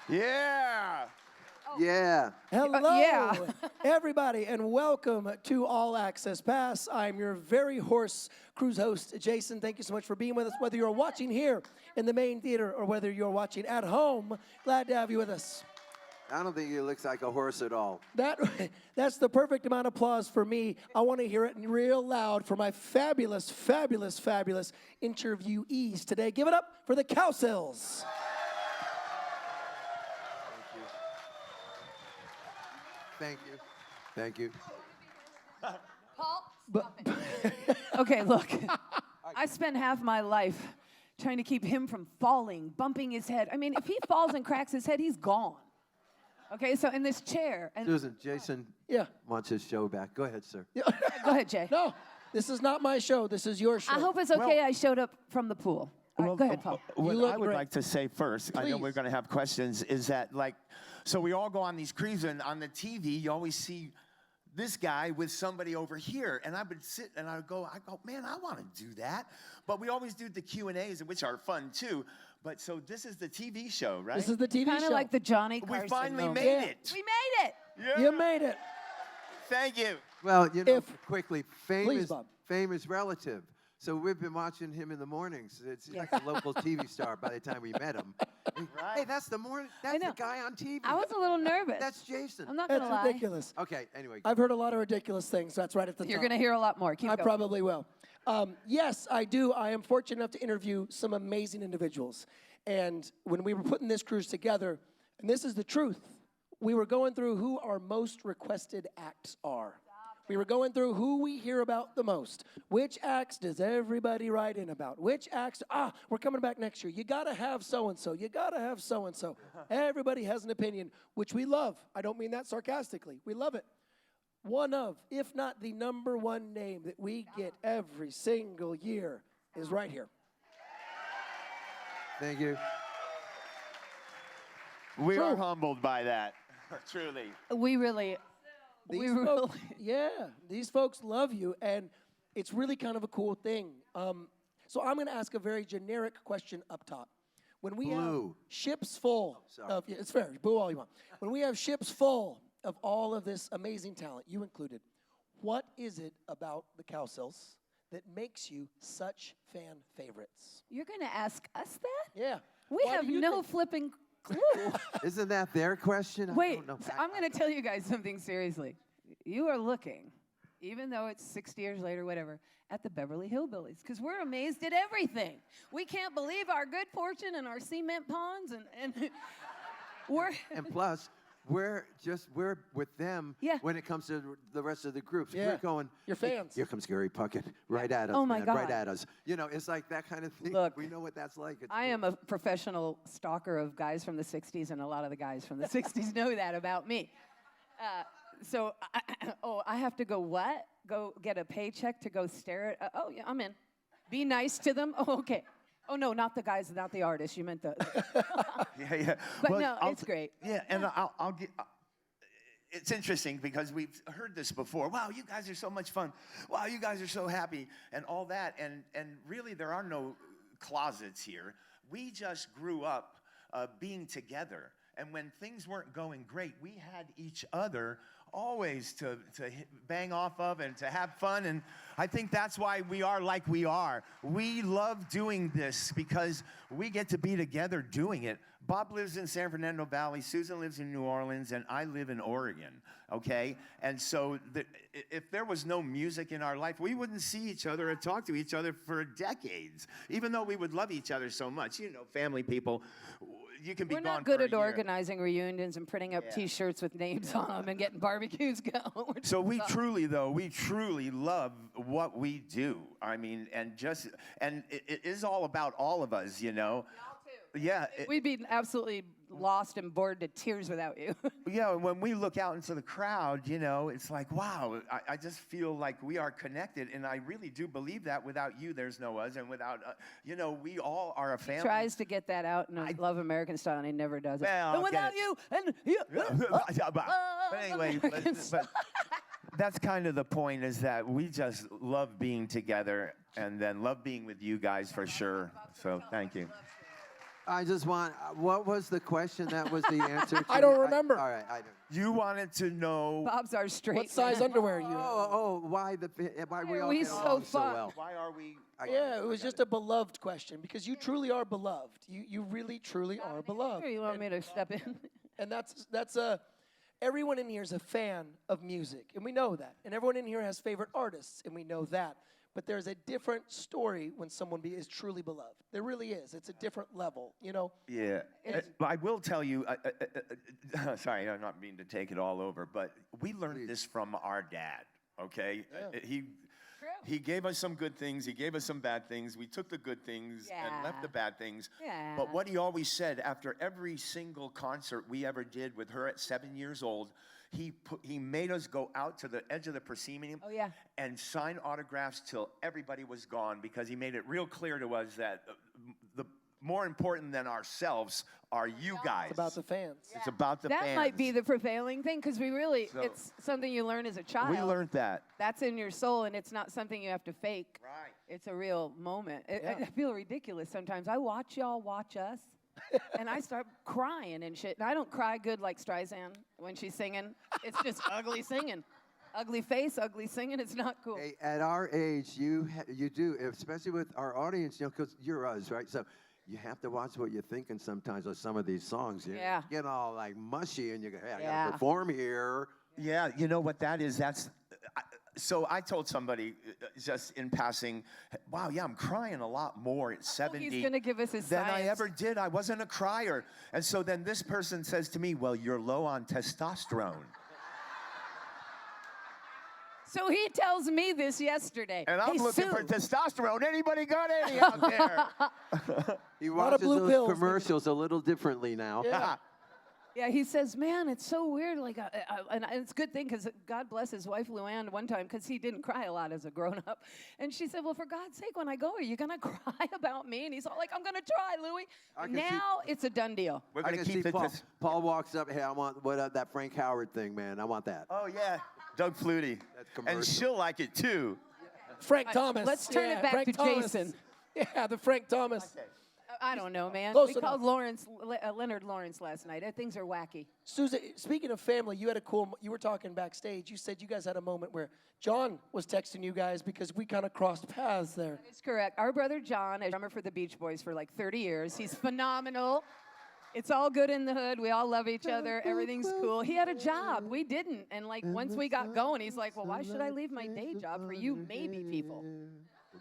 Yeah. Yeah. Hello, everybody, and welcome to All Access Pass. I'm your very hoarse cruise host, Jason. Thank you so much for being with us, whether you're watching here in the main theater or whether you're watching at home. Glad to have you with us. I don't think he looks like a horse at all. That's the perfect amount of applause for me. I want to hear it real loud for my fabulous, fabulous, fabulous interviewees today. Give it up for the Cowsills. Thank you. Thank you. Paul, stop it. Okay, look. I spent half my life trying to keep him from falling, bumping his head. I mean, if he falls and cracks his head, he's gone. Okay, so in this chair. And Susan, Jason wants his show back. Go ahead, sir. go ahead, Jay. No, this is not my show. This is your show. I hope it's okay I showed up from the pool. All right, go ahead, Paul. What look I would great. like to say first, I know we're going to have questions, is that so we all go on these cruises, and on the TV, you always see this guy with somebody over here, and I would sit and I go, man, I want to do that. But we always do the Q&As, which are fun too. But so this is the TV show, right? This is the TV show. Kind of like the Johnny Carson We finally moment. made it. We made it. Yeah. You made it. Thank you. Well, you know, If- quickly, Please, Bob. famous relative. So we've been watching him in the mornings. It's like a local TV star by the time we met him. Hey, that's the guy on TV. I was a little nervous. That's Jason. I'm not going That's to lie. ridiculous. Okay, anyway. I've heard a lot of ridiculous things. That's right at the top. You're going to hear a lot more. Keep I going. probably will. Yes, I do. I am fortunate enough to interview some amazing individuals. And when we were putting this cruise together, and this is the truth, we were going through who our most requested acts are. We were going through who we hear about the most. Which acts does everybody write in about? Which acts, we're coming back next year. You got to have so-and-so. You got to have so-and-so. Everybody has an opinion, which we love. I don't mean that sarcastically. We love it. One of, if not the number one name that we get every single year is right here. Thank you. We are humbled by that, truly. We really... These folks, these folks love you, and it's really kind of a cool thing. So I'm going to ask a very generic question up top. When we have ships full of, it's fair, boo all you want. When we have ships full of all of this amazing talent, you included, what is it about the Cowsills that makes you such fan favorites? You're going to ask us that? Yeah. We have no flipping clue. Isn't that their question? Wait, I don't know. so I'm going to tell you guys something seriously. You are looking, even though it's 60 years later, whatever, at the Beverly Hillbillies, because we're amazed at everything. We can't believe our good fortune and our cement ponds, and we're... And plus, we're with them when it comes to the rest of the groups. Yeah. We're going, You're fans. Here comes Gary Puckett, right at us, Oh, my man, God. right at us. You know, it's like that kind of thing. Look, we know what that's like. It's I am a professional stalker of guys from the 60s, and a lot of the guys from the 60s know that about me. So, I have to go what? Go get a paycheck to go stare at? Oh, yeah, I'm in. Be nice to them? Oh, okay. Oh, no, not the guys, not the artists. You meant the... Yeah. But Well, no, it's great. Yeah, and I'll get... It's interesting because we've heard this before. Wow, you guys are so much fun. Wow, you guys are so happy and all that. And really, there are no closets here. We just grew up being together. And when things weren't going great, we had each other always to bang off of and to have fun. And I think that's why we are like we are. We love doing this because we get to be together doing it. Bob lives in San Fernando Valley, Susan lives in New Orleans, and I live in Oregon, okay? And so if there was no music in our life, we wouldn't see each other or talk to each other for decades, even though we would love each other so much. You know, family people, you can be We're gone not good for a at year. organizing reunions and printing up T-shirts with names on them and getting barbecues going. So we truly love what we do. I mean, and it is all about all of us, you know. Yeah. We'd be absolutely lost and bored to tears without you. Yeah, when we look out into the crowd, you know, it's like, wow, I just feel like we are connected, and I really do believe that without you, there's no us, and without, you know, we all are a family. He tries to get that out in a Love American style, and he never does it. Well, and without you, and you. But anyway, but that's kind of the point, is that we just love being together, and then love being with you guys for sure. So thank you. I just want. What was the question? That was the answer. I don't remember. All right, I don't. You wanted to know Bob's our straight. What size man. underwear you have? Why we all we get so along so fun? well? why are we? Yeah, it was just a beloved question because you truly are beloved. You really, truly are beloved. Here, you want me to step in? And that's everyone in here is a fan of music, and we know that. And everyone in here has favorite artists, and we know that. But there's a different story when someone is truly beloved. There really is. It's a different level, you know? Yeah. But I will tell you, sorry, I'm not meaning to take it all over, but we learned this from our dad, okay? Yeah. He gave us some good things. He gave us some bad things. We took the good things and left the bad things. Yeah. But what he always said after every single concert we ever did with her at 7 years old, he made us go out to the edge of the proscenium and sign autographs till everybody was gone because he made it real clear to us that the more important than ourselves are you guys. It's about the fans. It's about the that fans. might be the prevailing thing because it's something you learn as a child. We learned that. That's in your soul, and it's not something you have to fake. Right. It's a real moment. I feel ridiculous sometimes. I watch y'all watch us, and I start crying and shit. And I don't cry good like Streisand when she's singing. It's just ugly singing. Ugly face, ugly singing. It's not cool. Hey, at our age, you do, especially with our audience, because you're us, right? So you have to watch what you're thinking sometimes with some of these songs. You get all like mushy, and you go, hey, I got to perform here. Yeah, you know what that is? So I told somebody just in passing, wow, I'm crying a lot more at 70 he's gonna give us his than science. I ever did. I wasn't a crier. And so then this person says to me, well, you're low on testosterone. So he tells me this yesterday. And I'm Hey, looking Sue. for testosterone. Anybody got any out there? He lot of watches blue those pills. commercials a little differently now. Yeah. Yeah, he says, man, it's so weird. Like, and it's a good thing because God bless his wife, Luann, one time because he didn't cry a lot as a grown-up. And she said, well, for God's sake, when I go, are you going to cry about me? And he's all like, I'm going to try, Louie. Now it's a done deal. We're I going to can keep see the Paul walks up, hey, I want that Frank Howard thing, man. I want that. Oh, yeah. Doug Flutie. That's commercial. And she'll like it, too. Frank Thomas. Let's turn it back Frank to Thomas. Jason. Yeah, the Frank Thomas. Okay. I don't know, man. Close We enough. called Leonard Lawrence last night. Things are wacky. Susan, speaking of family, you were talking backstage. You said you guys had a moment where John was texting you guys because we kind of crossed paths there. That's correct. Our brother John, a drummer for the Beach Boys for like 30 years. He's phenomenal. It's all good in the hood. We all love each other. Everything's cool. He had a job. We didn't. And like once we got going, he's like, well, why should I leave my day job for you maybe people?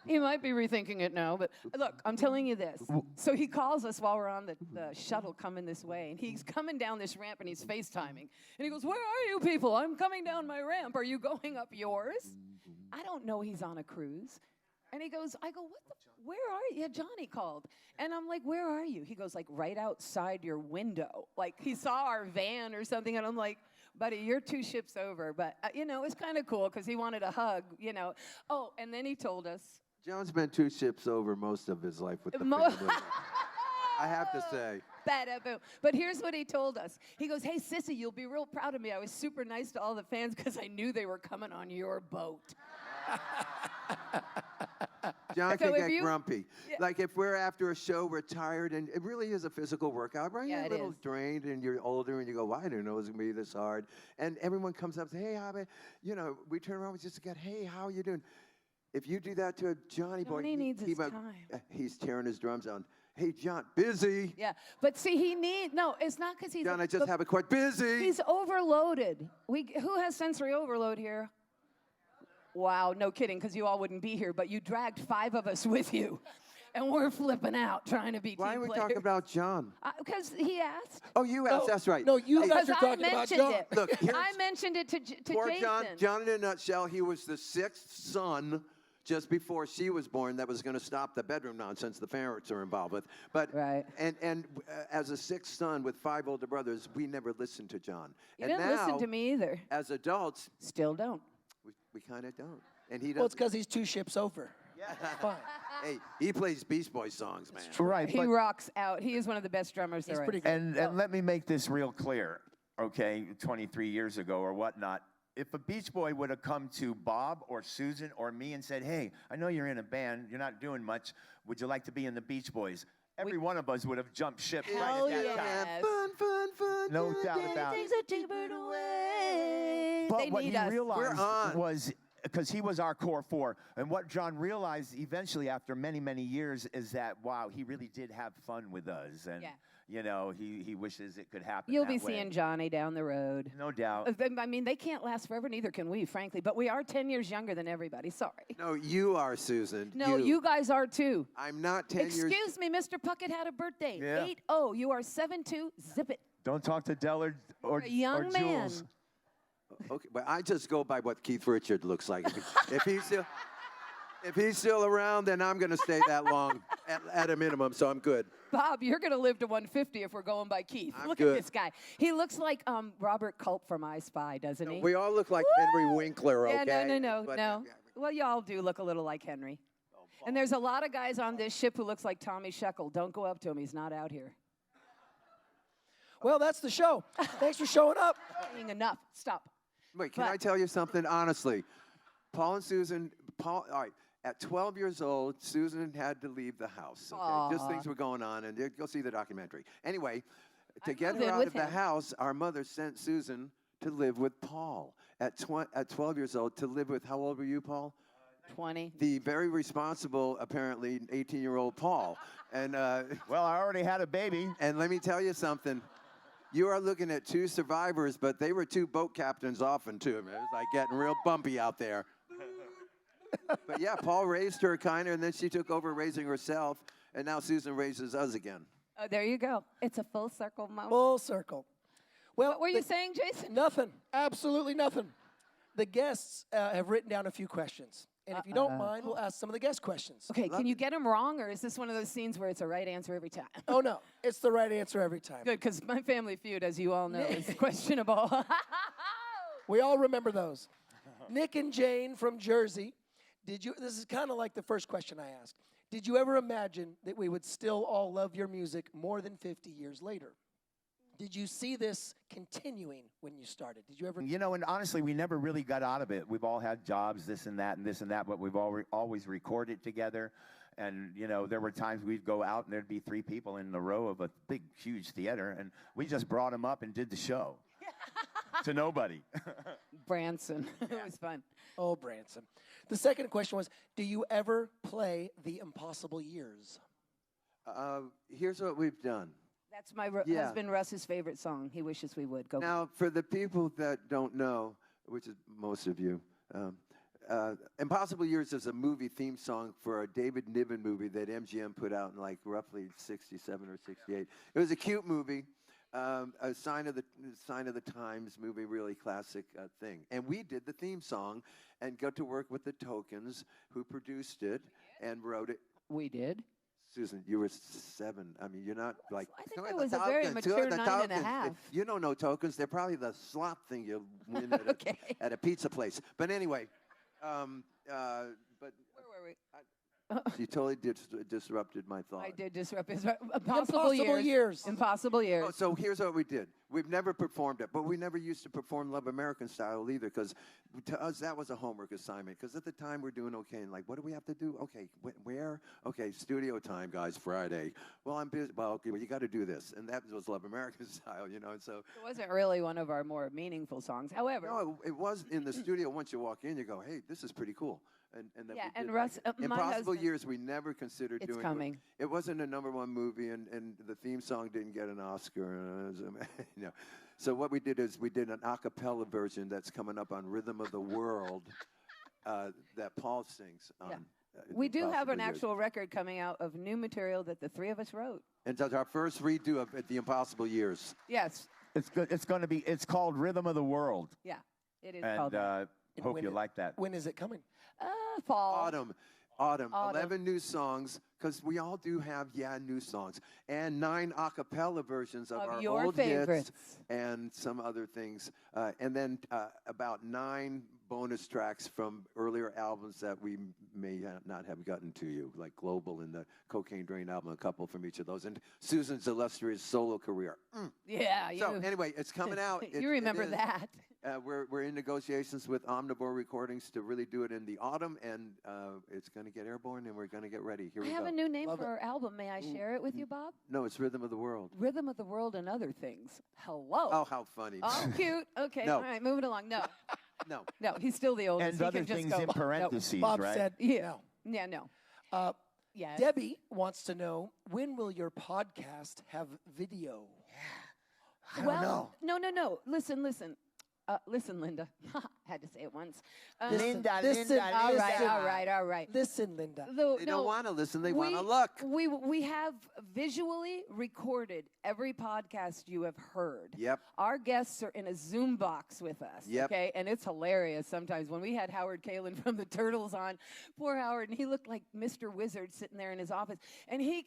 He might be rethinking it now, but look, I'm telling you this. So he calls us while we're on the shuttle coming this way, and he's coming down this ramp, and he's FaceTiming. And he goes, where are you people? I'm coming down my ramp. Are you going up yours? I don't know he's on a cruise. And he goes, where are you? Yeah, Johnny called. And I'm like, where are you? He goes, like, right outside your window. Like, he saw our van or something, and I'm like, buddy, you're 2 ships over. But, it's kind of cool because he wanted a hug, Oh, and then he told us, John's been 2 ships over most of his life with the family. I have to say. But here's what he told us. He goes, hey, Sissy, you'll be real proud of me. I was super nice to all the fans because I knew they were coming on your boat. John So can if get you- grumpy. Yeah. Like if we're after a show, we're tired, and it really is a physical workout, right? Yeah, You're it a little is. drained, and you're older, and you go, well, I didn't know it was going to be this hard. And everyone comes up and says, hey, we turn around, we just get, hey, how are you doing? If you do that to a Johnny boy, Johnny needs his time. He's tearing his drums out. Hey, John, busy. Yeah, but see, it's not because he's... John, I just have a quite busy. He's overloaded. Who has sensory overload here? Wow, no kidding, because you all wouldn't be here, but you dragged 5 of us with you. And we're flipping out trying to be Why are team we players. talking about John? Because he asked. Oh, you asked, that's right. No, you Hey, guys Because are I talking about mentioned John. it. Look, here's- I mentioned it to Poor Jason. John in a nutshell, he was the 6th son just before she was born that was going to stop the bedroom nonsense the parents are involved with. But Right. and as a 6th son with 5 older brothers, we never listened to John. You and didn't now, listen to me either. as adults, Still don't. we kind of don't. And he Well, does. it's because he's 2 ships over. Yeah. Fine. Hey, he plays Beach Boys songs, man. Right. He but- rocks out. He is one of the best drummers He's there pretty is. good. And let me make this real clear, okay, 23 years ago or whatnot. If a Beach Boy would have come to Bob or Susan or me and said, hey, I know you're in a band, you're not doing much, would you like to be in the Beach Boys? Every one of us would have jumped ship right Hell at that time. yes. Fun. No doubt about it. Takes a T-bird away. But They what need he us. realized We're on. was, because he was our core four, and what John realized eventually after many, many years is that, wow, he really did have fun with us. And, Yeah. you know, he wishes it could happen You'll that be way. seeing Johnny down the road. No doubt. I mean, they can't last forever, neither can we, frankly. But we are 10 years younger than everybody. Sorry. No, you are, Susan. No, you guys are too. I'm not 10 years. Excuse me, Mr. Puckett had a birthday. Yeah. 8-0. You are 7-2. Zip it. Don't talk to Dell or A young or man. Jules. Okay, but I just go by what Keith Richard looks like. If he's still around, then I'm going to stay that long at a minimum, so I'm good. Bob, you're going to live to 150 if we're going by Keith. I'm Look good. at this guy. He looks like Robert Culp from I Spy, doesn't he? We all look like Henry Winkler, okay? Yeah, no. But- Well, y'all do look a little like Henry. And there's a lot of guys on this ship who looks like Tommy Shekel. Don't go up to him. He's not out here. Well, that's the show. Thanks for showing up. Saying enough. Stop. Wait, can But- I tell you something honestly? Paul and Susan, all right, at 12 years old, Susan had to leave the house. Okay? Just Aw. things were going on, and you'll see the documentary. Anyway, to I get moved her in out with of the him. house, our mother sent Susan to live with Paul. At 12 years old, to live with, how old were you, Paul? 20. The very responsible, apparently, 18-year-old Paul. And Well, I already had a baby. and let me tell you something. You are looking at two survivors, but they were two boat captains often, too. Man. It was like getting real bumpy out there. But yeah, Paul raised her kind of, and then she took over raising herself, and now Susan raises us again. Oh, there you go. It's a full circle moment. Full circle. Well, What were you saying, Jason? Nothing. Absolutely nothing. The guests have written down a few questions. And if you don't mind, we'll ask some of the guest questions. Okay, can you get them wrong, or is this one of those scenes where it's a right answer every time? Oh, no. It's the right answer every time. Good, because my Family Feud, as you all know, is questionable. We all remember those. Nick and Jane from Jersey. This is kind of like the first question I asked. Did you ever imagine that we would still all love your music more than 50 years later? Did you see this continuing when you started? Did you ever? You know, and honestly, we never really got out of it. We've all had jobs, this and that, but we've always recorded together. And, you know, there were times we'd go out and there'd be 3 people in a row of a big, huge theater, and we just brought them up and did the show to nobody. Branson. It was fun. Oh, Branson. The second question was, do you ever play The Impossible Years? Here's what we've done. That's my Yeah. husband Russ's favorite song. He wishes we would. Go. Now, for the people that don't know, which is most of you, Impossible Years is a movie theme song for a David Niven movie that MGM put out in like roughly 67 or 68. It was a cute movie, a sign of the times movie, really classic thing. And we did the theme song and got to work with the Tokens, who produced it and wrote it. We did. Susan, you were 7. I mean, you're not like. I think "Who are it the was a very Tokens? Who are mature the 9 and a Tokens?" half. You don't know Tokens. They're probably the slop thing you win at, Okay. at a pizza place. But anyway, but Where were we? you totally disrupted my thought. I did disrupt his Impossible Years. Impossible Years. Oh, so here's what we did. We've never performed it, but we never used to perform Love American Style either, because to us that was a homework assignment. Because at the time we're doing okay, and like, what do we have to do? Okay, where? Okay, studio time, guys, Friday. Well, I'm busy. Well, okay, well, you got to do this, and that was Love American Style, you know. And so It wasn't really one of our more meaningful songs. However, no, it was in the studio. Once you walk in, you go, hey, this is pretty cool. And then Yeah, we and did, Russ, like, my Impossible husband- Years, we never considered It's doing. coming. It wasn't a #1 movie, and the theme song didn't get an Oscar. You know. So what we did is we did an a cappella version that's coming up on Rhythm of the World that Paul sings on. Yeah. we do have an Impossible Years. actual record coming out of new material that the 3 of us wrote. And that's our first redo of The Impossible Years. Yes. It's good. It's called Rhythm of the World, Yeah. It is and called that. hope when you it- like that. When is it coming? Fall. Autumn. Autumn. 11 new songs, because we all do have, new songs. And 9 a cappella versions of Of our your old favorites. hits and some other things. And then about 9 bonus tracks from earlier albums that we may not have gotten to you, like Global and the Cocaine Drain album, a couple from each of those. And Susan's illustrious solo career. Yeah. So anyway, it's coming out. You remember that. We're in negotiations with Omnivore Recordings to really do it in the autumn, and it's going to get airborne, and we're going to get ready. Here we I go. have a new name Love for it. our album. May I share it with you, Bob? No, it's Rhythm of the World. Rhythm of the World and Other Things. Hello. Oh, how funny. Oh, cute. Okay. No. All right, moving along. No. No. No, he's still the oldest. And He other can just things go. in parentheses, Bob right? said, Yeah. no. Yeah, no. Yes. Debbie wants to know, when will your podcast have video? I don't know. No. Listen. Listen, Linda. Had to say it once. Linda. All right. Listen, Linda. Though, They no, don't want to listen. They want to we- look. We have visually recorded every podcast you have heard. Yep. Our guests are in a Zoom box with us. Yep. Okay, and it's hilarious sometimes when we had Howard Kalin from the Turtles on. Poor Howard, and he looked like Mr. Wizard sitting there in his office, and he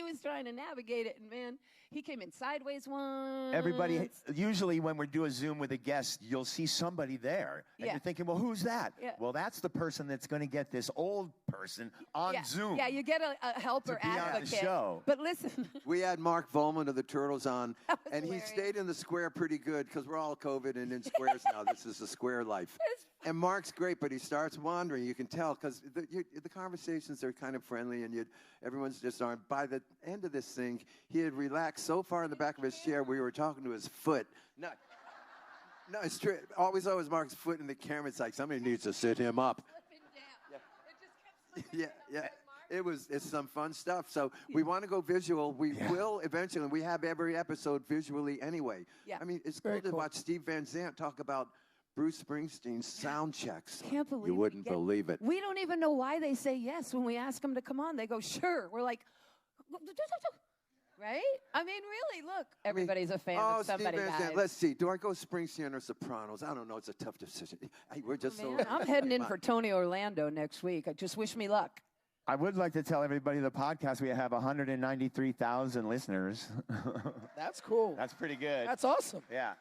was trying to navigate it, and man, he came in sideways once. Everybody, usually when we do a Zoom with a guest, you'll see somebody there. And Yeah. you're thinking, well, who's that? Yeah. Well, that's the person that's going to get this old person on Zoom. Yeah, you get a helper be on the advocate. show. But listen, We had Mark Volman of the Turtles on, That was and hilarious. he stayed in the square pretty good because we're all COVID and in squares now. This is a square life. And Mark's great, but he starts wandering. You can tell because the conversations are kind of friendly, and everyone's just on. By the end of this thing, he had relaxed so far in the back of his chair, we were talking to his foot. No, it's true. Always Mark's foot in the camera. It's like somebody needs to sit him up. Yeah. It's some fun stuff. So we want to go visual. We will eventually. We have every episode visually anyway. Yeah. I mean, it's Very cool to cool. watch Steve Van Zandt talk about Bruce Springsteen's sound checks. Can't believe You we wouldn't get- believe it. we don't even know why they say yes when we ask them to come on. They go, sure. We're like, right? I mean, really, look. Everybody's a fan of somebody, Steve Van Zandt. guys. Let's see. Do I go Springsteen or Sopranos? I don't know. It's a tough decision. We're just so. Man, I'm heading in for Tony Orlando next week. I just wish me luck. I would like to tell everybody the podcast, we have 193,000 listeners. That's cool. That's pretty good. That's awesome. Yeah.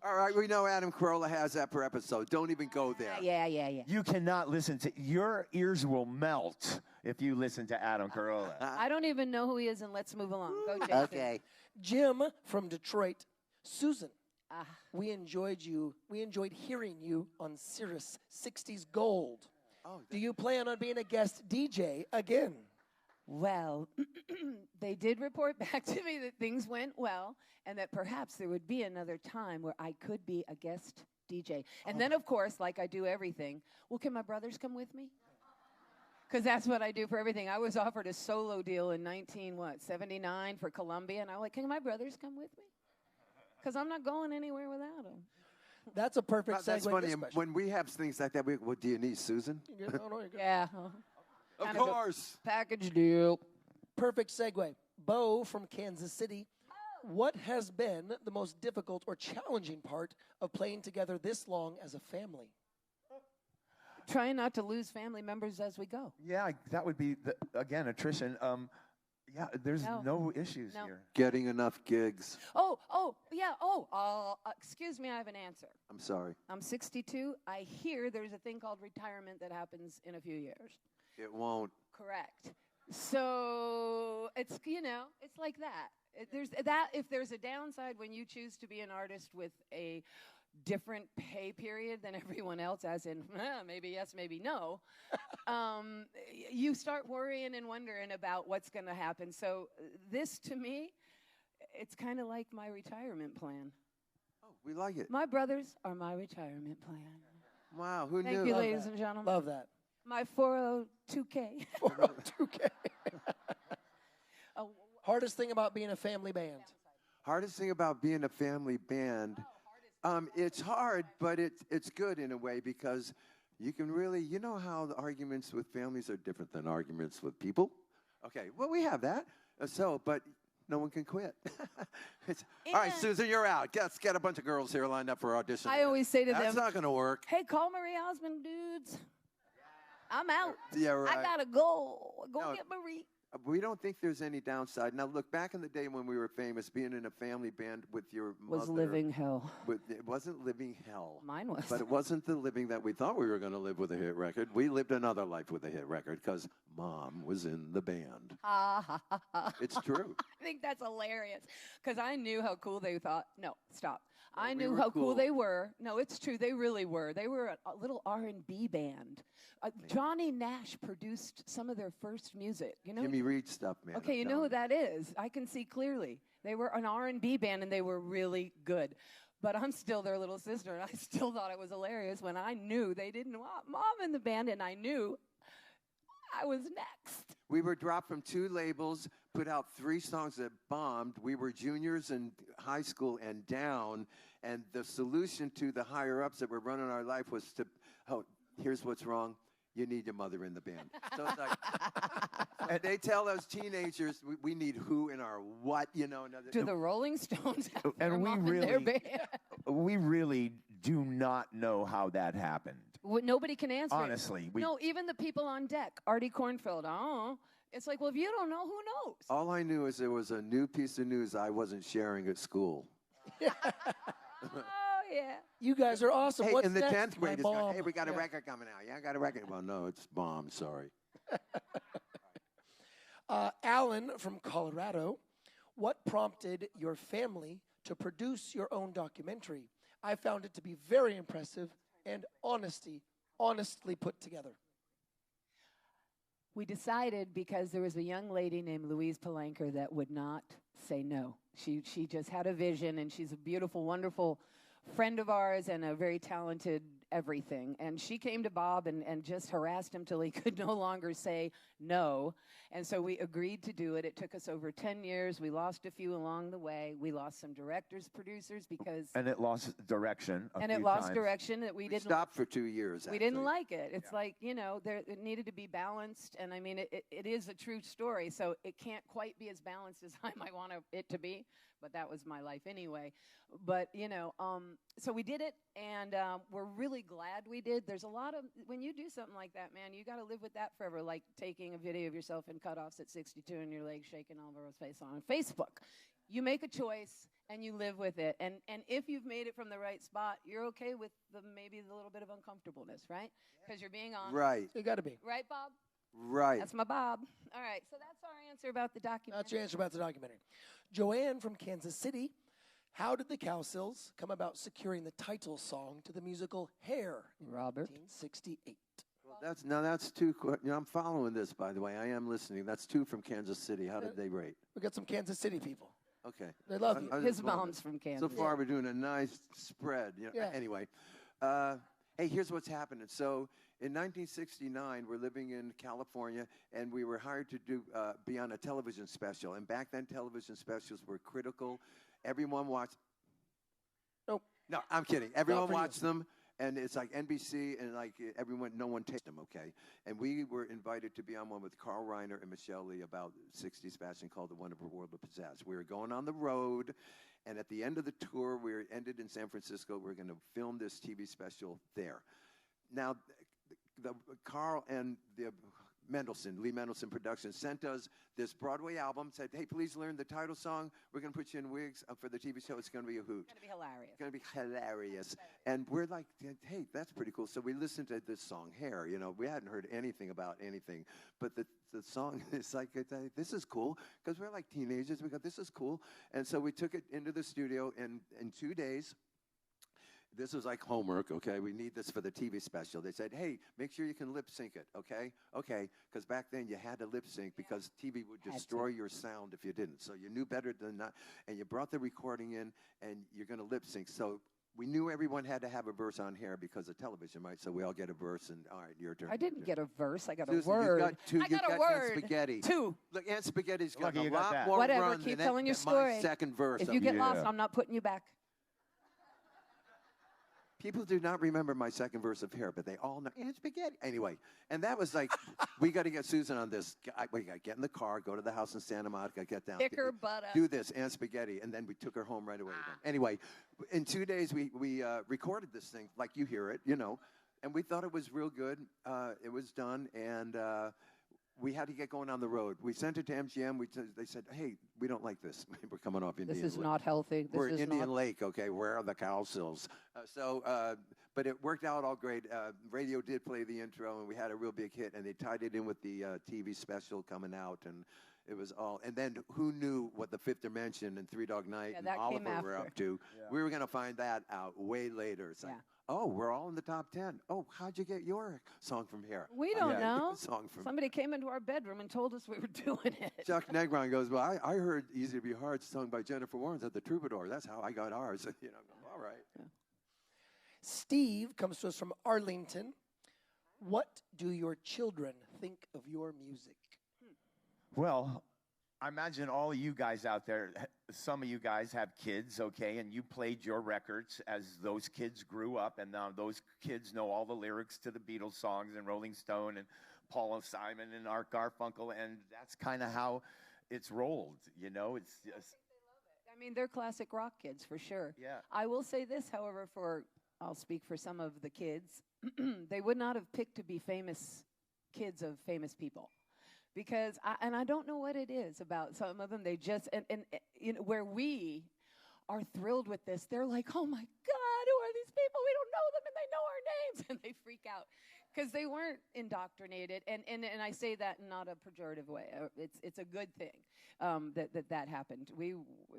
All right, we know Adam Carolla has that per episode. Don't even go there. Yeah. You cannot listen to, your ears will melt if you listen to Adam Carolla. I don't even know who he is, and let's move along. Go, Jason. Okay. Jim from Detroit. Susan, Ah. we enjoyed hearing you on Cirrus 60s Gold. Oh, Do you plan on being a guest DJ again? Well, they did report back to me that things went well and that perhaps there would be another time where I could be a guest DJ. And then, of course, like I do everything, well, can my brothers come with me? Because that's what I do for everything. I was offered a solo deal in 79 for Columbia, and I was like, can my brothers come with me? Because I'm not going anywhere without them. That's a perfect segue. That's to funny. this And question. when we have things like that, what do you need, Susan? No, you're good. Yeah. Of Kind of a course. package deal. Perfect segue. Bo from Kansas City. What has been the most difficult or challenging part of playing together this long as a family? Trying not to lose family members as we go. Yeah, that would be, again, attrition. Yeah, there's No. no issues No. here. Getting enough gigs. Excuse me, I have an answer. I'm sorry. I'm 62. I hear there's a thing called retirement that happens in a few years. It won't. Correct. So it's, it's like that. If there's a downside when you choose to be an artist with a different pay period than everyone else, as in maybe yes, maybe no, you start worrying and wondering about what's going to happen. So this, to me, it's kind of like my retirement plan. Oh, we like it. My brothers are my retirement plan. Wow, who Thank knew? you, Love ladies that. and gentlemen. Love that. My 402k. 402K. Hardest thing about being a family band? Hardest thing about being a family band, it's hard, but it's good in a way because you can really, you know how the arguments with families are different than arguments with people? Okay, well, we have that. But no one can quit. All right, And- Susan, you're out. Let's get a bunch of girls here lined up for audition. I always say to That's them, not going to work. hey, call Marie Osmond, dudes. I'm out. Yeah, right. I gotta go. Go No. get Marie. We don't think there's any downside. Now, look, back in the day when we were famous, being in a family band with your mother. Was living hell. It wasn't living hell. Mine was. But it wasn't the living that we thought we were going to live with a hit record. We lived another life with a hit record because Mom was in the band. Ha, ha, ha, ha. It's true. I think that's hilarious because I knew how cool they thought. No, stop. I we knew were how cool cool. they were. No, it's true. They really were. They were a little R&B band. Johnny Nash produced some of their first music. You know? Jimmy Reed stuff, man. Okay, you know who that is. I can see clearly. They were an R&B band, and they were really good. But I'm still their little sister, and I still thought it was hilarious when I knew they didn't want Mom in the band, and I knew I was next. We were dropped from 2 labels, put out 3 songs that bombed. We were juniors in high school and down, and the solution to the higher-ups that were running our life was to, oh, here's what's wrong. You need your mother in the band. So it's like, they tell us teenagers, we need who in our what, you know. Do the Rolling Stones have their And mom in their band? we really do not know how that happened. Nobody can answer Honestly, it. No, even the people on deck. Artie Kornfield, oh. It's like, well, if you don't know, who knows? All I knew is there was a new piece of news I wasn't sharing at school. Oh, yeah. You guys are awesome. Hey, What's in the next? 10th grade, My it's like, mom. hey, we got a Yeah. record coming out. Yeah, I got a record. Well, no, it's bomb, sorry. Alan from Colorado, what prompted your family to produce your own documentary? I found it to be very impressive and honestly put together. We decided because there was a young lady named Louise Palanker that would not say no. She just had a vision, and she's a beautiful, wonderful friend of ours and a very talented everything. And she came to Bob and just harassed him till he could no longer say no. And so we agreed to do it. It took us over 10 years. We lost a few along the way. We lost some directors, producers, because... And it lost direction a And few it lost times. direction that we didn't... Stopped for 2 years, We didn't actually. like it. It's like, you know, it needed to be balanced. And I mean, it is a true story. So it can't quite be as balanced as I might want it to be. But that was my life anyway. But, you know, so we did it. And we're really glad we did. There's a lot of, when you do something like that, man, you got to live with that forever. Like taking a video of yourself in cutoffs at 62 and your legs shaking all over his face on Facebook. You make a choice and you live with it. And if you've made it from the right spot, you're okay with maybe the little bit of uncomfortableness, right? Because you're being honest. Right, You got to be. Right, Bob? right. That's my Bob. All right, so that's our answer about the documentary. That's your answer about the documentary. Joanne from Kansas City, how did the Cowsills come about securing the title song to the musical Hair in Robert. 1968? Well, that's 2. You know, I'm following this, by the way. I am listening. That's 2 from Kansas City. How did they rate? We got some Kansas City people. Okay. They love you. I His just wondered. mom's from Kansas. So far, we're doing a nice spread. You know? Yeah. Anyway, hey, here's what's happening. So in 1969, we're living in California, and we were hired to be on a television special. And back then, television specials were critical. Everyone watched. Nope. No, I'm kidding. Everyone for you. watched them. And it's like NBC, and like no one takes them, okay? And we were invited to be on one with Carl Reiner and Michelle Lee about 60s fashion called The Wonderful World of Pizzazz. We were going on the road, and at the end of the tour, ended in San Francisco. We were going to film this TV special there. Now, the Carl and the Lee Mendelson Productions sent us this Broadway album, said, hey, please learn the title song. We're going to put you in wigs for the TV show. It's going to be a hoot. It's going to be hilarious. It's going to be hilarious. And we're like, hey, that's pretty cool. So we listened to this song, Hair. You know, we hadn't heard anything about anything. But the song is like, this is cool. Because we're like teenagers. We go, this is cool. And so we took it into the studio in 2 days. This was like homework, okay? We need this for the TV special. They said, hey, make sure you can lip sync it, okay? Okay, because back then you had to lip sync because TV would destroy your sound if you didn't. So you knew better than that. And you brought the recording in, and you're going to lip sync. So we knew everyone had to have a verse on Hair because of television, right? So we all get a verse, and all right, your turn. I didn't get a verse. I got a Susan, word. You got 2. I got a Aunt word. Spaghetti. 2. Look, Aunt Spaghetti's got Lucky a you got lot that. more Whatever, run keep than telling your my story. second verse. If you get Yeah. lost, I'm not putting you back. People do not remember my second verse of Hair, but they all know Aunt Spaghetti. Anyway, and that was like, we got to get Susan on this. We got to get in the car, go to the house in Santa Monica, get down. Pick her butt up. Do this, Aunt Spaghetti. And then we took her home right away. Anyway, in 2 days, we recorded this thing like you hear it, you know, and we thought it was real good. It was done, and we had to get going on the road. We sent it to MGM. They said, hey, we don't like this. We're coming off Indian Lake. This is not healthy. We're This is Indian not. Lake, okay? Where are the Cowsills? But it worked out all great. Radio did play the intro, and we had a real big hit, and they tied it in with the TV special coming out, and It was all, and then who knew what the Fifth Dimension and Three Dog Night and that came Oliver were after. up to? Yeah. We were going to find that out way later. It's like, oh, we're all in the top 10. Oh, how'd you get your song from here? We don't know. Song from Somebody came into our bedroom and told us we were doing it. Chuck Negron goes, well, I heard Easy to Be Hard sung by Jennifer Warnes at the Troubadour. That's how I got ours. All right. Yeah. Steve comes to us from Arlington. What do your children think of your music? Well, I imagine all of you guys out there, some of you guys have kids, okay, and you played your records as those kids grew up, and now those kids know all the lyrics to the Beatles songs and Rolling Stone and Paul Simon and Art Garfunkel, and that's kind of how it's rolled, It's just... I mean, they're classic rock kids for sure. Yeah. I will say this, however, I'll speak for some of the kids. They would not have picked to be famous kids of famous people. Because, I don't know what it is about some of them. They just, and where we are thrilled with this, they're like, oh my God, who are these people? We don't know them and they know our names. And they freak out because they weren't indoctrinated. And I say that in not a pejorative way. It's a good thing that happened.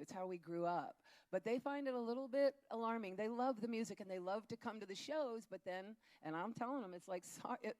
It's how we grew up. But they find it a little bit alarming. They love the music and they love to come to the shows, but then, and I'm telling them, it's like,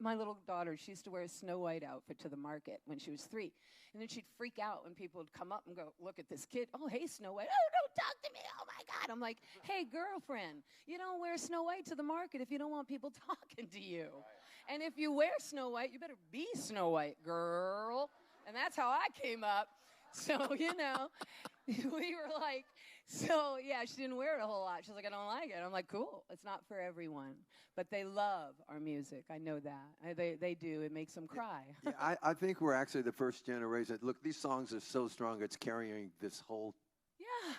my little daughter, she used to wear a Snow White outfit to the market when she was 3. And then she'd freak out when people would come up and go, look at this kid. Oh, hey, Snow White. Oh, don't talk to me. Oh, my God. I'm like, hey, girlfriend, you don't wear Snow White to the market if you don't want people talking to you. Right. And if you wear Snow White, you better be Snow White, girl. And that's how I came up. So, we were like, so, yeah, she didn't wear it a whole lot. She's like, I don't like it. I'm like, cool. It's not for everyone. But they love our music. I know that. They do. It makes them cry. Yeah, I think we're actually the first generation. Look, these songs are so strong, it's carrying this whole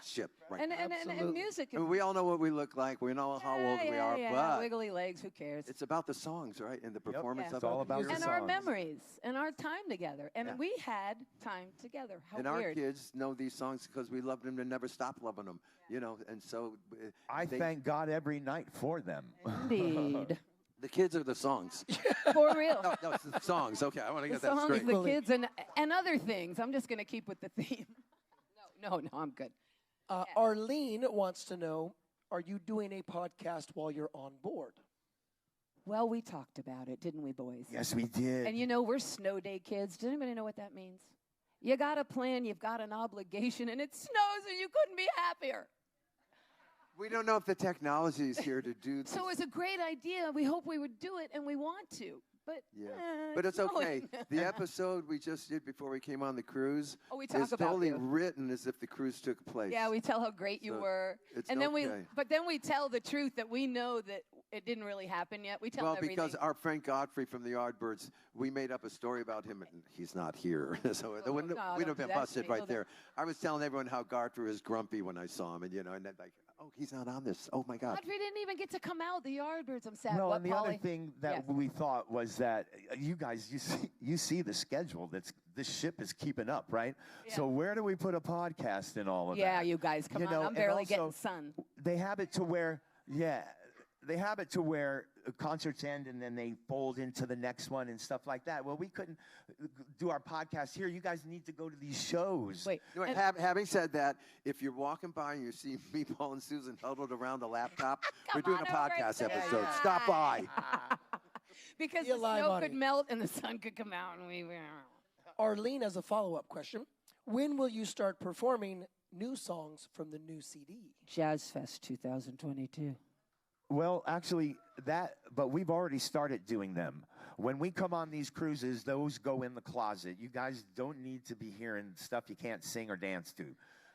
ship right and, now. and music. I mean, we all know what we look like. We know how old we are, but wiggly legs, who cares? it's about the songs, right? And the performance of It's all about the and songs. our memories and our time together. And we had time together. How and weird. our kids know these songs because we loved them and never stop loving them, and so I thank God every night for them. Indeed. the kids are the songs. For real. No, it's the songs. Okay, I want to The get that songs, straight. the kids, and other things. I'm just going to keep with the theme. No, I'm good. Arlene wants to know, are you doing a podcast while you're on board? Well, we talked about it, didn't we, boys? Yes, we did. And we're snow day kids. Does anybody know what that means? You got a plan, you've got an obligation, and it snows and you couldn't be happier. We don't know if the technology is here to do this. So it's a great idea. We hope we would do it, and we want to. But but it's okay. snowing. The episode we just did before we came on the cruise We talk is about totally you. written as if the cruise took place. Yeah, we tell how great you So were. it's And then okay. then we tell the truth that we know that it didn't really happen yet. We tell everything. Because our friend Godfrey from the Yardbirds, we made up a story about him, and he's not here. So Oh, we'd no, have don't been do that to busted me. right No, there. I was telling everyone how Godfrey was grumpy when I saw him, and and then like, oh, he's not on this. Oh my God. Godfrey didn't even get to come out. The Yardbirds. I'm sad. No, What, and the Polly? other thing that Yes. we thought was that you guys, you see the schedule. This ship is keeping up, right? Yeah. So where do we put a podcast in all of Yeah, that? you guys, come on. I'm and barely also, getting sun. They have it to where, concerts end and then they fold into the next one and stuff like that. Well, we couldn't do our podcast here. You guys need to go to these shows. Wait. Anyway, having said that, if you're walking by and you see me, Paul, and Susan huddled around the laptop, we're doing a on over podcast and say episode. hi. Stop by. Because Be the alive snow on could it. melt and the sun could come out, and we. Arlene has a follow-up question. When will you start performing new songs from the new CD? Jazz Fest 2022. Well, actually, but we've already started doing them. When we come on these cruises, those go in the closet. You guys don't need to be hearing stuff you can't sing or dance to.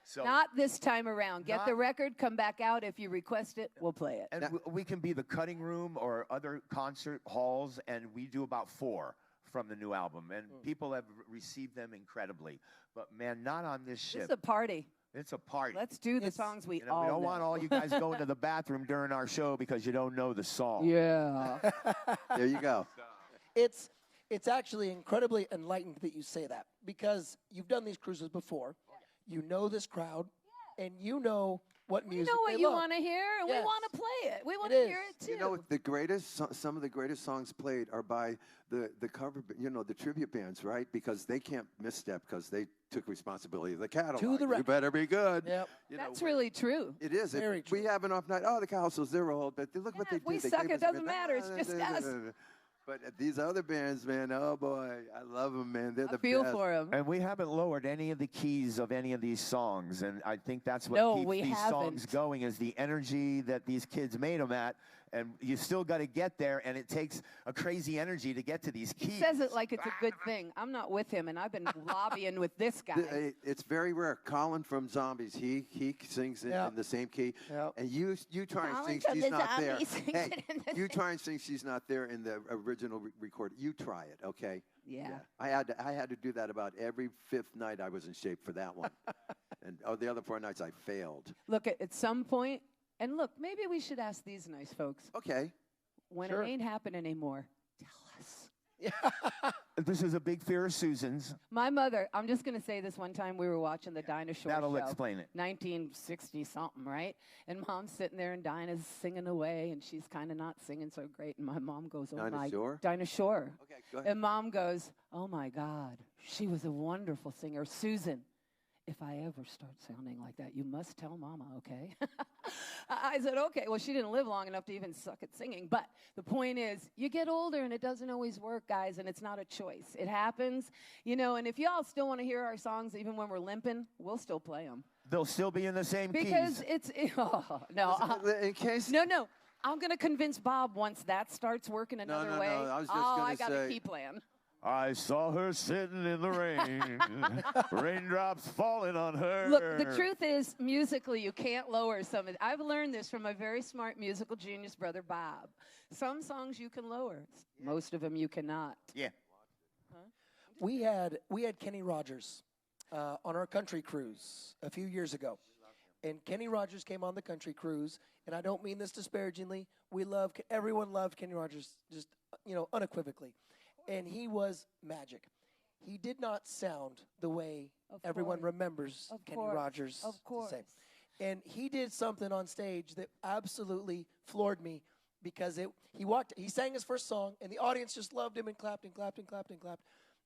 So, Not this time around. Get the Not- record, come back out. If you request it, we'll play it. and we can be the cutting room or other concert halls, and we do about 4 from the new album. And people have received them incredibly. But, man, not on this This ship. is a party. It's a party. Let's do the It's- songs we We all don't know. want all you guys going to the bathroom during our show because you don't know the song. Yeah. There you go. It's actually incredibly enlightened that you say that because you've done these cruises before. You know this crowd, and you know what We music know what they you love. want to hear, and Yes. we want to play it. We want It to is. hear it too. You know, some of the greatest songs played are by the cover, the tribute bands, right? Because they can't misstep because they took responsibility of the catalog. To the You record. better be good. Yep. That's really true. It is. Very We true. have an off night. Oh, the Cowsills, they're old, but look what Yeah, they if did. we They suck, gave it us doesn't everything. matter. It's just us. But these other bands, man, oh boy, I love them, man. They're I the feel best. for him. And we haven't lowered any of the keys of any of these songs, and I think that's what No, keeps we these songs haven't. going is the energy that these kids made them at, and you still got to get there, and it takes a crazy energy to get to these keys. He says it like it's a good thing. I'm not with him, and I've been lobbying with this guy. It's very rare. Colin from Zombies, he sings it Yep. in the same key. Yep. And you try and Colin sing from she's the not there. Zombies sings Hey, it in the you try and sing she's not there in the original record. You try it, okay? Yeah. I had to do that about every fifth night I was in shape for that one. And the other 4 nights I failed. Look, at some point, and look, maybe we should ask these nice folks. Okay. When Sure. it ain't happening anymore, tell us. This is a big fear of Susan's. My mother, I'm just going to say this one time we were watching the Dinah Shore That'll show. explain it. 1960-something, right? And Mom's sitting there, and Dinah's singing away, and she's kind of not singing so great. And my mom goes, oh, Dinah my. Shore? Dinah Shore. Okay, go ahead. And Mom goes, oh, my God, she was a wonderful singer. Susan, if I ever start sounding like that, you must tell Mama, okay? I said, okay. Well, she didn't live long enough to even suck at singing. But the point is, you get older, and it doesn't always work, guys, and it's not a choice. It happens, and if y'all still want to hear our songs, even when we're limping, we'll still play them. They'll still be in the same Because keys. In case. No. I'm going to convince Bob once that starts working another no, way. I was just I gonna got to say- keep playing. I saw her sitting in the rain, raindrops falling on her. Look, the truth is, musically, you can't lower some of it. I've learned this from my very smart musical genius brother, Bob. Some songs you can lower. Most of them you cannot. Yeah. We had Kenny Rogers on our country cruise a few years ago. And Kenny Rogers came on the country cruise, and I don't mean this disparagingly. Everyone loved Kenny Rogers, just, unequivocally. And he was magic. He did not sound the way Of everyone course. remembers Of Kenny course. Rogers Of course. to say. And he did something on stage that absolutely floored me because he sang his first song, and the audience just loved him and clapped and clapped and clapped and clapped.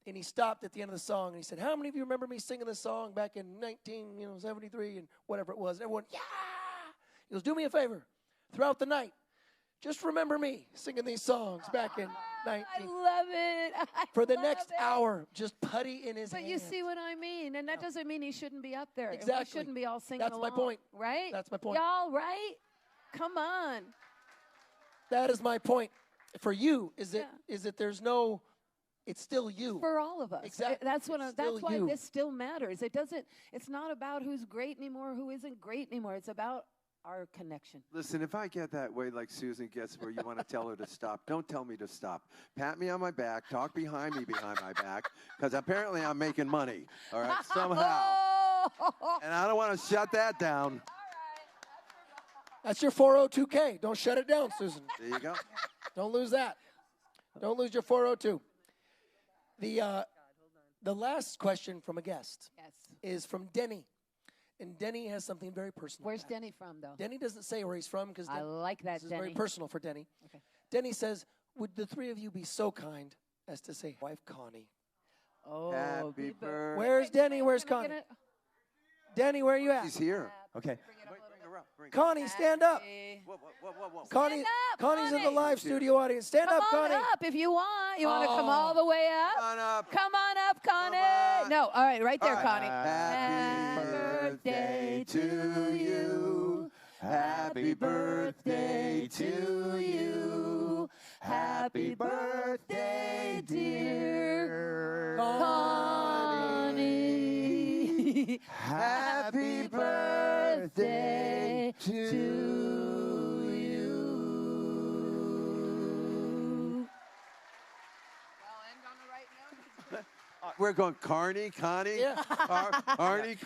And he stopped at the end of the song, and he said, how many of you remember me singing this song back in 1973 and whatever it was? And everyone, yeah! He goes, do me a favor. Throughout the night, just remember me singing these songs back in 19. I love it. For the love next it. hour, just putty in his But hand. you see what I mean, and that doesn't mean he shouldn't be up there. and Exactly. we shouldn't be all singing That's my along, point. right? That's my point. Y'all, right? Come on. That is my point. For you, is Yeah. that there's no, it's still you. For all of us. Exactly. That's what. It's That's still why you. this still matters. It doesn't. It's not about who's great anymore, who isn't great anymore. It's about our connection. Listen, if I get that way like Susan gets where you want to tell her to stop, don't tell me to stop. Pat me on my back, talk behind me behind my back, because apparently I'm making money, all right, somehow. Oh! And I don't want to shut that down. That's your 402k. Don't shut it down, Susan. There you go. Don't lose that. Don't lose your 402. The last question from a guest Yes. is from Denny. And Denny has something very personal. Where's Denny from, though? Denny doesn't say where he's from because I like that, this is very Denny. personal for Denny. Okay. Denny says, would the three of you be so kind as to say, wife Connie? Oh, Happy be- birthday. Where's Denny? Where's Can I Connie? get it? Denny, where are you at? He's here. Okay. Bring it up a little bit. Bring her up. Bring her up. Connie, stand up. Happy- Whoa. Connie, Stand up, Connie's in the Connie. live studio audience. Stand Come up, on Connie. up if you want. You want to come Oh. all the way up? Come on up. Come on up, Connie. on. No, all right, right there, All right. Connie. Happy birthday to you. Happy birthday to you. Happy birthday, dear Connie. Happy birthday to you. Well, end on the right note. We're going Connie. Yeah. Connie.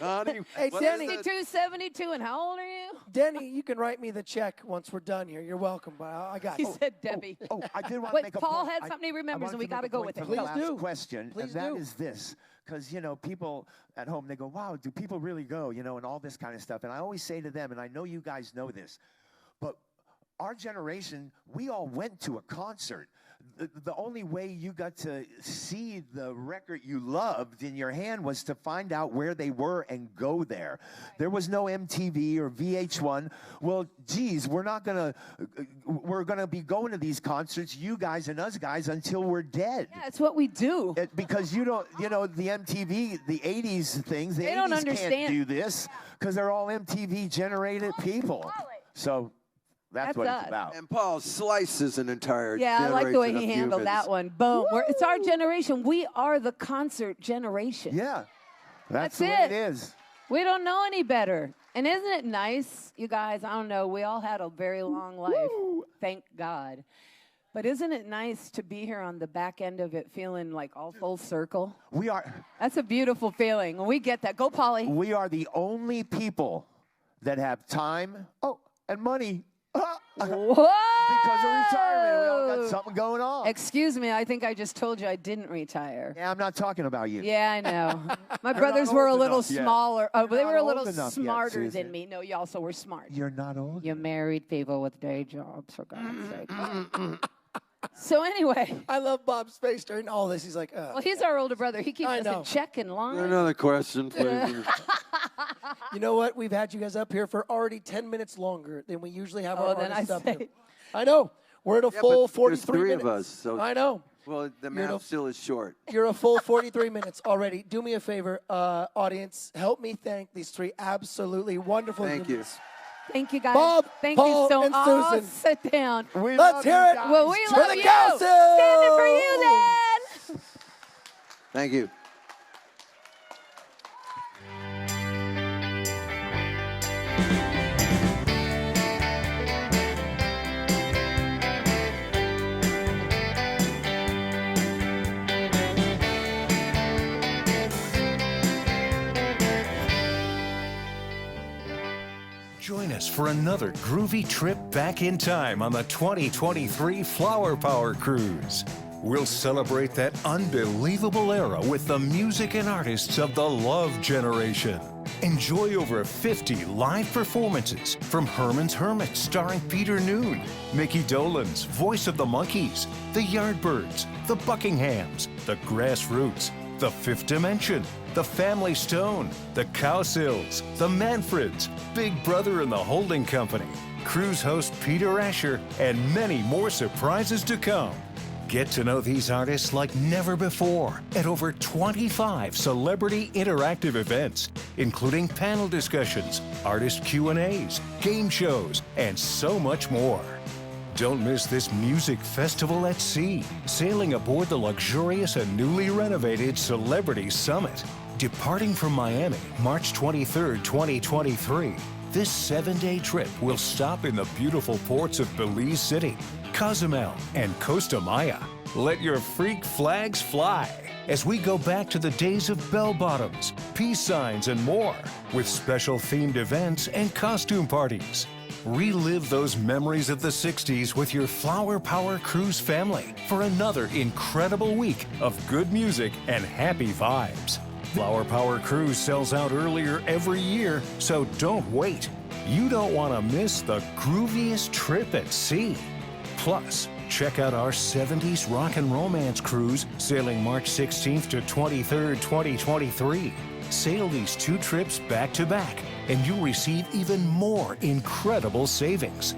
Hey, What Denny. is it? 62, 72, and how old are you? Denny, you can write me the check once we're done here. You're welcome, but I got He you. said Debbie. Oh, I did want to Wait, make a Paul point. had something he remembers, and we got gotta go with it. Please last do. question, Please and that do. is this. Because, people at home, they go, wow, do people really go, and all this kind of stuff. And I always say to them, and I know you guys know this, but our generation, we all went to a concert. The only way you got to see the record you loved in your hand was to find out where they were and go there. There was no MTV or VH1. Well, geez, we're gonna be going to these concerts, you guys and us guys, until we're dead. Yeah, it's what we do. Because you don't, the MTV, the 80s things, the They 80s don't can't understand. do this because they're all MTV generated people. So that's what us. it's about. And Paul slices an entire Yeah, I like the way generation he of handled that humans. one. Boom. It's our generation. We are the concert generation. Yeah, that's That's the way it. it is. We don't know any better. And isn't it nice, you guys? I don't know. We all had a very long life. Thank God. But isn't it nice to be here on the back end of it feeling like all full circle? We are. That's a beautiful feeling. We get that. Go, Polly. We are the only people that have time, and money. Because of retirement. We all got something going on. Excuse me, I think I just told you I didn't retire. Yeah, I'm not talking about you. Yeah, I know. My You're brothers not were a old little enough yet. smaller. Oh, You're but they not were a old little enough yet, smarter Susan. than me. No, you also were smart. You're not old. You married people with day jobs, for God's sake. So anyway, I love Bob's face during all this. He's like, well, he's our older brother. He keeps I us know. in check in line. Another question, please. you know what? We've had you guys up here for already 10 minutes longer than we usually have Oh, our then artists I up say- here. I know. We're at a Yeah, full but 43 there's three minutes. of us, so I know. well, the You're math no- still is short. You're a full 43 minutes already. Do me a favor, audience. Help me thank these three absolutely wonderful Thank you. humans. Thank you, guys. Bob, Thank Paul, you so and much. Susan. Sit down. We Let's love hear you it. guys. Well, we For love the you. Cowsills. Standing for you, then. Thank you. Join us for another groovy trip back in time on the 2023 Flower Power Cruise. We'll celebrate that unbelievable era with the music and artists of the Love Generation. Enjoy over 50 live performances from Herman's Hermits starring Peter Noon, Mickey Dolenz, voice of the Monkees, the Yardbirds, the Buckinghams, the Grassroots, the Fifth Dimension, the Family Stone, the Cowsills, the Manfreds, Big Brother and the Holding Company, cruise host Peter Asher, and many more surprises to come. Get to know these artists like never before at over 25 celebrity interactive events, including panel discussions, artist Q&As, game shows, and so much more. Don't miss this music festival at sea, sailing aboard the luxurious and newly renovated Celebrity Summit. Departing from Miami, March 23rd, 2023, this 7-day trip will stop in the beautiful ports of Belize City, Cozumel, and Costa Maya. Let your freak flags fly as we go back to the days of bell bottoms, peace signs, and more, with special themed events and costume parties. Relive those memories of the 60s with your Flower Power Cruise family for another incredible week of good music and happy vibes. Flower Power Cruise sells out earlier every year, so don't wait. You don't want to miss the grooviest trip at sea. Plus, check out our 70s rock and romance cruise sailing March 16th to 23rd, 2023. Sail these two trips back to back, and you'll receive even more incredible savings.